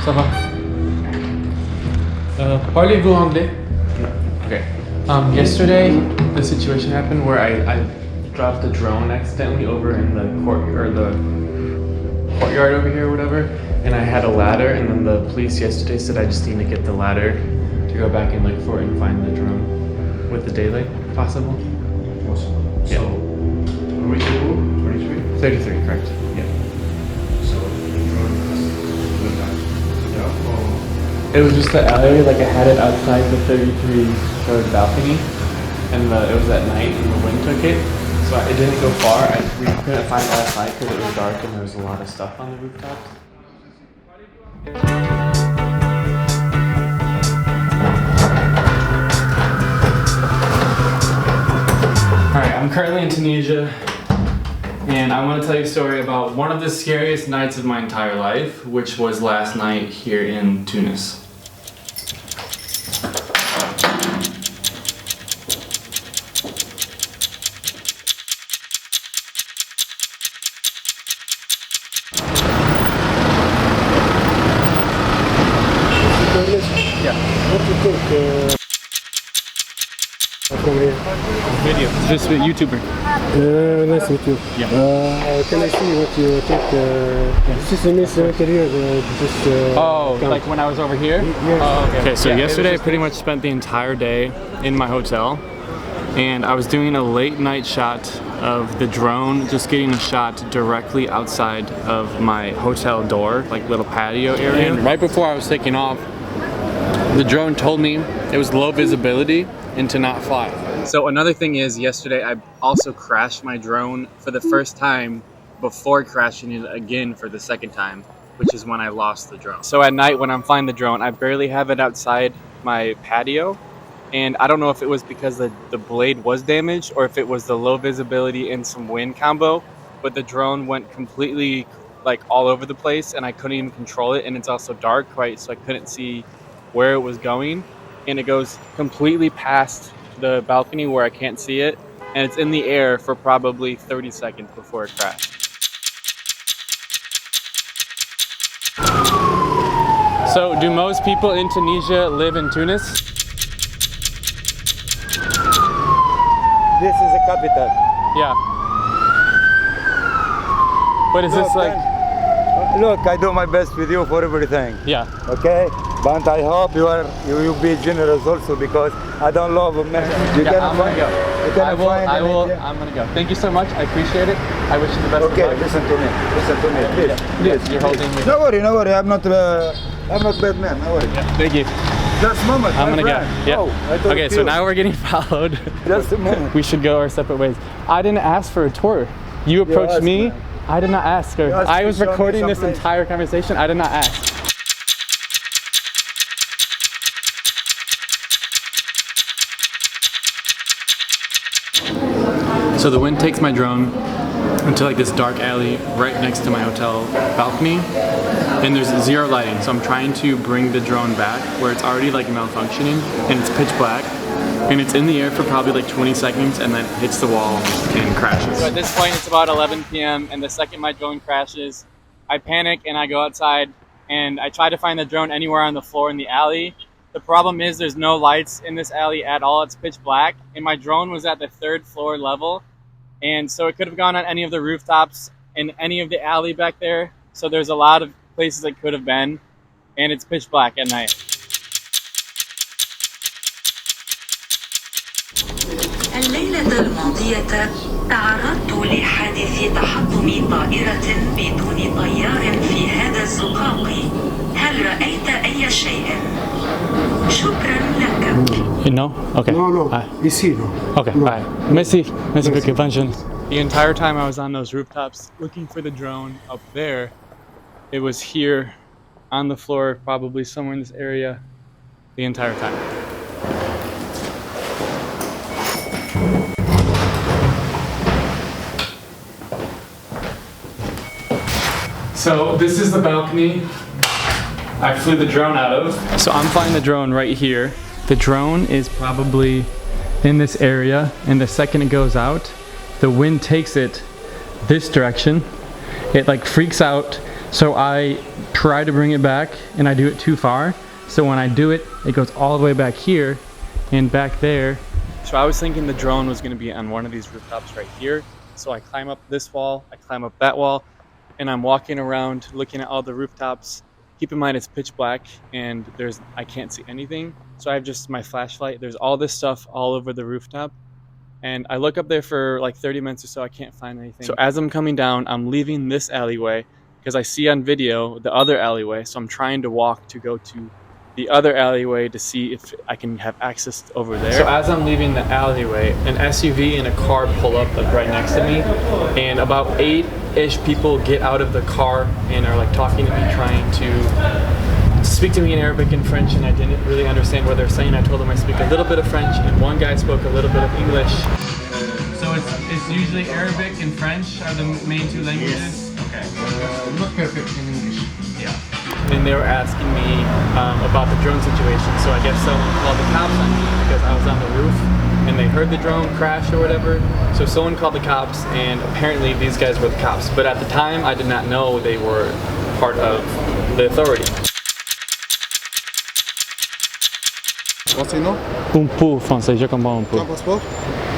Ça va? Parlez-vous anglais? Okay. Yesterday, the situation happened where I dropped the drone accidentally over in the courtyard over here or whatever, and I had a ladder, and then the police yesterday said I just need to get the ladder to go back and look for it and find the drone with the daylight possible. Possible. Yeah. So, which room? 23? 33, correct. Yeah. So, the drone has to go back. Yeah? Or... It was just the alley, like I had it outside the 33-story balcony, and it was at night and the wind took it, so it didn't go far. We couldn't find it last night because it was dark and there was a lot of stuff on the rooftops. Alright, I'm currently in Tunisia, and I want to tell you a story about one of the scariest nights of my entire life, which was last night here in Tunis. Yeah. What do you think from here? Video. Just a YouTuber. Nice to meet you. Yeah. Can I see what you think? This is a nice career. Like when I was over here? Yes. Oh, okay. Okay, so yesterday I pretty much spent the entire day in my hotel, and I was doing a late night shot of the drone, just getting a shot directly outside of my hotel door, like little patio area. And right before I was taking off, the drone told me it was low visibility and to not fly. So another thing is, yesterday I also crashed my drone for the first time before crashing it again for the second time, which is when I lost the drone. So at night when I'm flying the drone, I barely have it outside my patio, and I don't know if it was because the blade was damaged or if it was the low visibility and some wind combo, but the drone went completely like all over the place and I couldn't even control it, and it's also dark, right? So I couldn't see where it was going, and it goes completely past the balcony where I can't see it, and it's in the air for probably 30 seconds before it crashed. So do most people in Tunisia live in Tunis? This is the capital. Yeah. But is this like... Look, I do my best with you for everything. Yeah. Okay? But I hope you be generous also, because I don't love a man. I'm gonna go. I'm gonna go. Thank you so much. I appreciate it. I wish you the best. Okay, of luck. listen to me, please. Please. You're holding me. No worry. I'm not bad man. No worry. Yeah, thank you. Just a moment. I'm my gonna friend. go. Yeah. Oh, I thought Okay, so you. now we're getting followed. Just a moment. We should go our separate ways. I didn't ask for a tour. You approached asked, me. man. I did not ask her. asked I me was to show me recording this someplace. entire conversation. I did not ask. So the wind takes my drone into like this dark alley right next to my hotel balcony, and there's zero lighting, so I'm trying to bring the drone back where it's already like malfunctioning and it's pitch black, and it's in the air for probably like 20 seconds and then hits the wall and crashes. So at this point it's about 11 p.m. and the second my drone crashes, I panic and I go outside and I try to find the drone anywhere on the floor in the alley. The problem is there's no lights in this alley at all. It's pitch black, and my drone was at the 3rd floor level, and so it could have gone on any of the rooftops in any of the alley back there. So there's a lot of places it could have been, and it's pitch black at night. الليلة الماضية تعرضت لحادث تحطم طائرة بدون طيار في هذا الزقاق. هل رأيت أي شيء؟ شكرا لك. No? Okay. No. Ici, no. Okay, bye. Merci pour l'intervention. The entire time I was on those rooftops looking for the drone up there, it was here on the floor, probably somewhere in this area, the entire time. So this is the balcony I flew the drone out of. So I'm flying the drone right here. The drone is probably in this area, and the second it goes out, the wind takes it this direction. It like freaks out, So I try to bring it back and I do it too far. So when I do it, it goes all the way back here and back there. So I was thinking the drone was gonna be on one of these rooftops right here. So I climb up this wall, I climb up that wall, and I'm walking around looking at all the rooftops. Keep in mind it's pitch black and I can't see anything. So I have just my flashlight. There's all this stuff all over the rooftop. And I look up there for like 30 minutes or so, I can't find anything. So as I'm coming down, I'm leaving this alleyway because I see on video the other alleyway. So I'm trying to walk to go to the other alleyway to see if I can have access over there. So as I'm leaving the alleyway, an SUV and a car pull up like right next to me, and about 8-ish people get out of the car and are like talking to me, trying to speak to me in Arabic and French, and I didn't really understand what they're saying. I told them I speak a little bit of French, and one guy spoke a little bit of English. So it's usually Arabic and French are the main two languages? Yes. Okay. Not perfect in English. Yeah. And they were asking me about the drone situation. So I guess someone called the cops on me because I was on the roof and they heard the drone crash or whatever. So someone called the cops, and apparently these guys were the cops. But at the time, I did not know they were part of the authority. Français, non? Un peu français, je comprends un peu. Un passeport?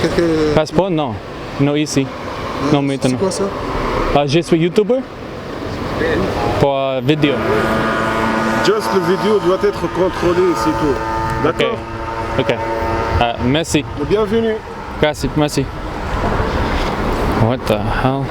Quelques... Passeport, non. Non ici. Non maintenant. C'est quoi ça? Je suis YouTuber. Pour vidéo. Juste le vidéo doit être contrôlé, c'est tout. D'accord? Ok. Merci. Bienvenue. Merci, merci. What the hell?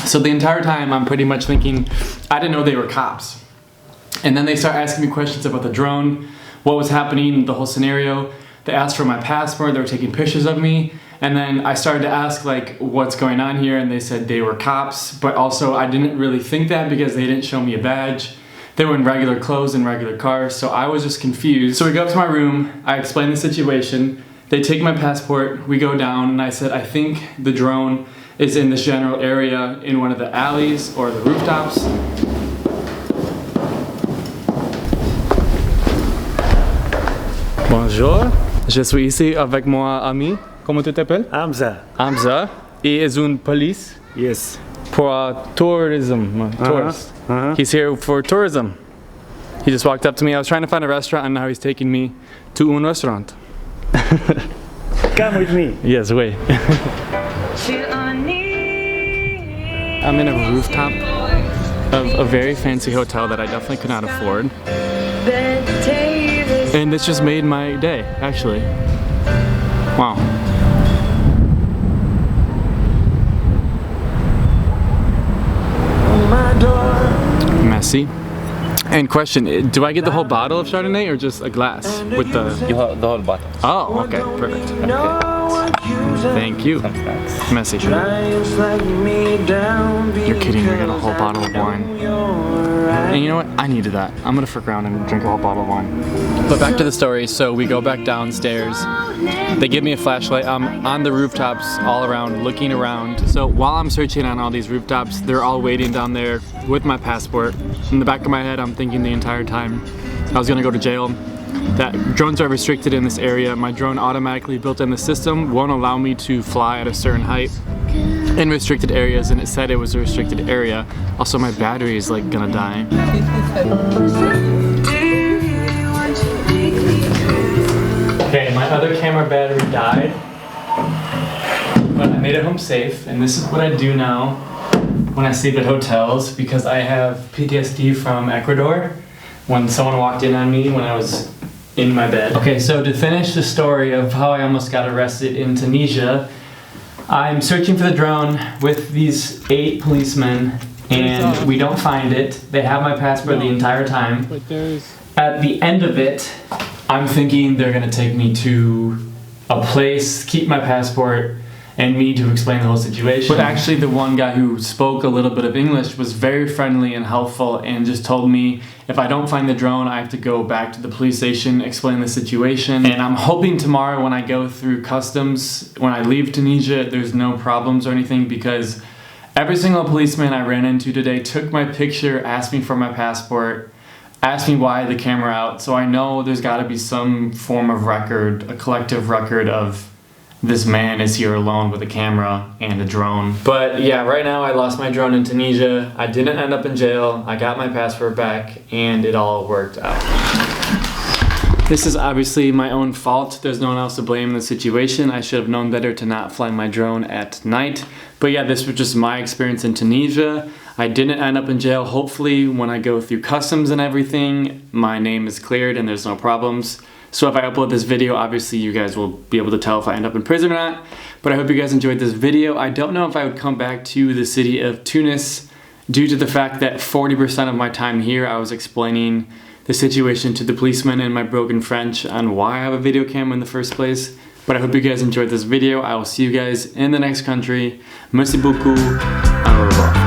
So the entire time I'm pretty much thinking, I didn't know they were cops. And then they start asking me questions about the drone, what was happening, the whole scenario. They asked for my passport, they were taking pictures of me. And then I started to ask like, what's going on here? And they said they were cops, but also I didn't really think that because they didn't show me a badge. They were in regular clothes and regular cars, so I was just confused. So we go up to my room, I explain the situation. They take my passport, we go down, and I said, I think the drone is in this general area in one of the alleys or the rooftops. Bonjour, je suis ici avec mon ami. Comment tu t'appelles? Hamza. Hamza. He is une police Yes. for tourism. Tourist. He's here for tourism. He just walked up to me. I was trying to find a restaurant, and now he's taking me to un restaurant. Come with me. Yes, wait. I'm in a rooftop of a very fancy hotel that I definitely could not afford. And this just made my day, actually. Wow. Messy. And question, do I get the whole bottle of Chardonnay or just a glass with the... You have the whole bottle. Oh, okay, perfect. Thank you. Messy. You're kidding me, I got a whole bottle of wine. And you know what? I needed that. I'm gonna frick around and drink a whole bottle of wine. But back to the story, so we go back downstairs. They give me a flashlight. I'm on the rooftops all around, looking around. So while I'm searching on all these rooftops, they're all waiting down there with my passport. In the back of my head, I'm thinking the entire time I was gonna go to jail. That drones are restricted in this area. My drone automatically built in the system won't allow me to fly at a certain height in restricted areas, and it said it was a restricted area. Also, my battery is like gonna die. Okay, my other camera battery died, but I made it home safe, and this is what I do now when I sleep at hotels, because I have PTSD from Ecuador when someone walked in on me when I was in my bed. Okay, so to finish the story of how I almost got arrested in Tunisia, I'm searching for the drone with these 8 policemen, and we don't find it. They have my passport the entire time. At the end of it, I'm thinking they're gonna take me to a place, keep my passport, and me to explain the whole situation. But actually the one guy who spoke a little bit of English was very friendly and helpful and just told me if I don't find the drone, I have to go back to the police station, explain the situation. And I'm hoping tomorrow when I go through customs, when I leave Tunisia, there's no problems or anything, because every single policeman I ran into today took my picture, asked me for my passport, asked me why the camera out, so I know there's got to be some form of record, a collective record of this man is here alone with a camera and a drone. But yeah, right now I lost my drone in Tunisia. I didn't end up in jail. I got my passport back and it all worked out. This is obviously my own fault. There's no one else to blame in the situation. I should have known better to not fly my drone at night. But yeah, this was just my experience in Tunisia. I didn't end up in jail. Hopefully when I go through customs and everything, my name is cleared and there's no problems. So if I upload this video, obviously you guys will be able to tell if I end up in prison or not. But I hope you guys enjoyed this video. I don't know if I would come back to the city of Tunis due to the fact that 40% of my time here I was explaining the situation to the policeman in my broken French on why I have a video camera in the first place. But I hope you guys enjoyed this video. I will see you guys in the next country. Merci beaucoup. Au revoir.